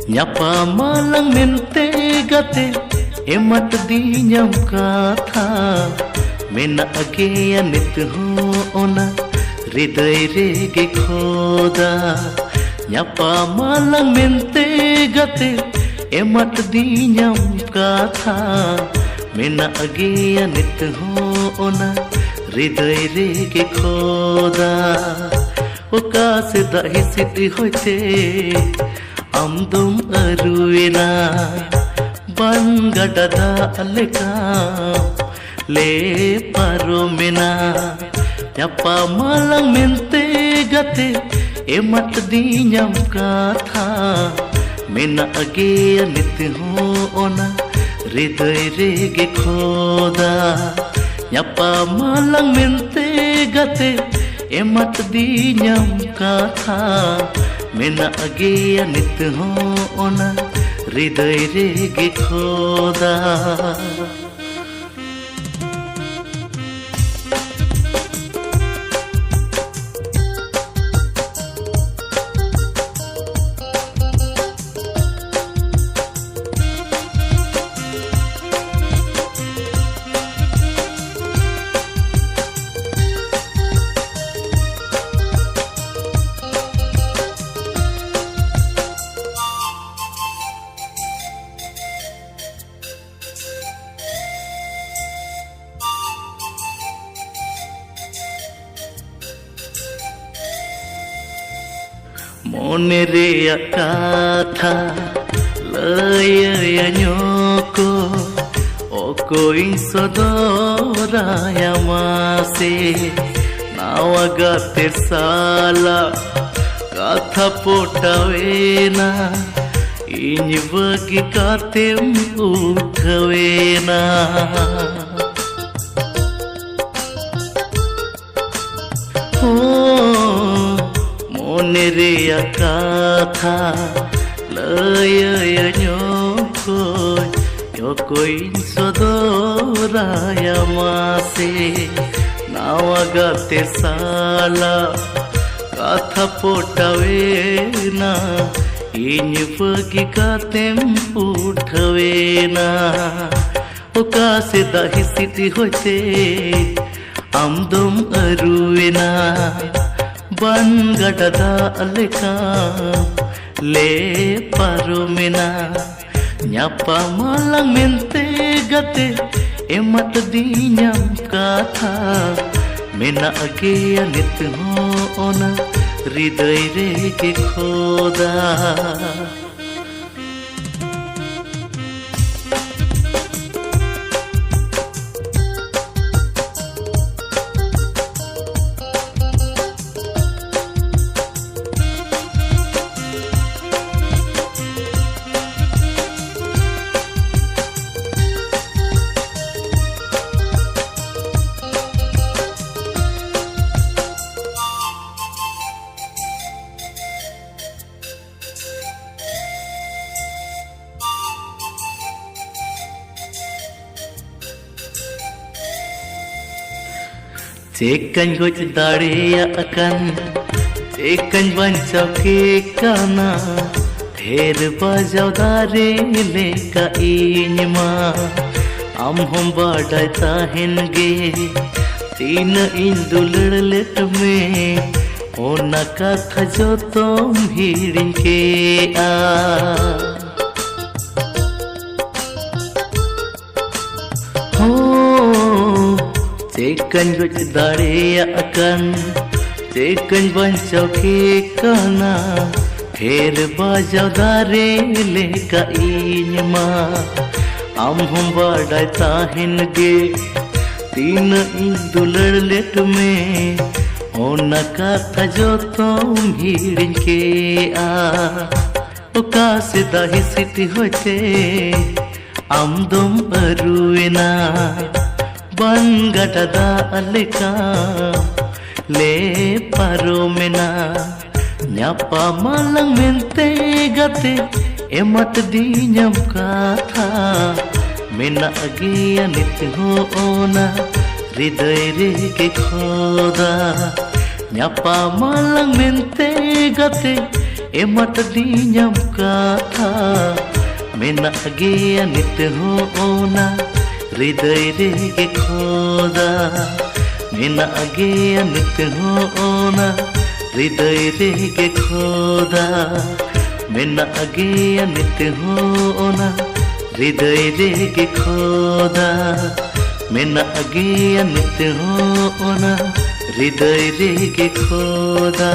Nyapamalang mente gate emat dinyam katha mena ageya nit ho ona hriday rege khoda Nyapamalang mente gate emat dinyam katha mena ageya nit ho ona hriday rege khoda oka se dahi siti hoite amdum aruena bangadada aleka le paromena Nyapamalang mente gate emat dinyam katha mena ageya nit ho ona hriday rege khoda Nyapamalang mente gate emat dinyam katha mena ageya nit ho ona hriday rege khoda Mone reya katha laya nyoko okoin sodoraya mase nawagate sala katha potavena inyi wagi katem uthawena Mone reya katha laya nyokoin sodoraya mase nawagate sala katha potavena inyi wagi katem uthawena oka se dahi siti hoite amdum aruena bangadada aleka le paromena Nyapamalang mente gate emat dinyam katha mena ageya nit ho ona hriday rege khoda Cekan goj dareya akan cekan bancau ke kana dher bajaw dare leka inyma am hom badai tahen ge tin indulad let me ona katha jotom hirin ke a Cekan goj dareya akan cekan bancau ke kana dher bajaw dare leka inyma am hom badai tahen ge tin indulad let me ona katha jotom hirin ke a oka se dahi siti hoite amdum aruena bangadada aleka le paromena Nyapamalang mente gate emat dinyam katha mena ageya nit ho ona hriday rege khoda Nyapamalang mente gate एमत दीन्यम काथा मेनाग गेया नित हो ओना हृदय रेगे खोदा मेनाग गेया नित हो ओना हृदय रेगे खोदा मेनाग गेया नित हो ओना हृदय रेगे खोदा मेनाग गेया नित हो ओना हृदय रेगे खोदा।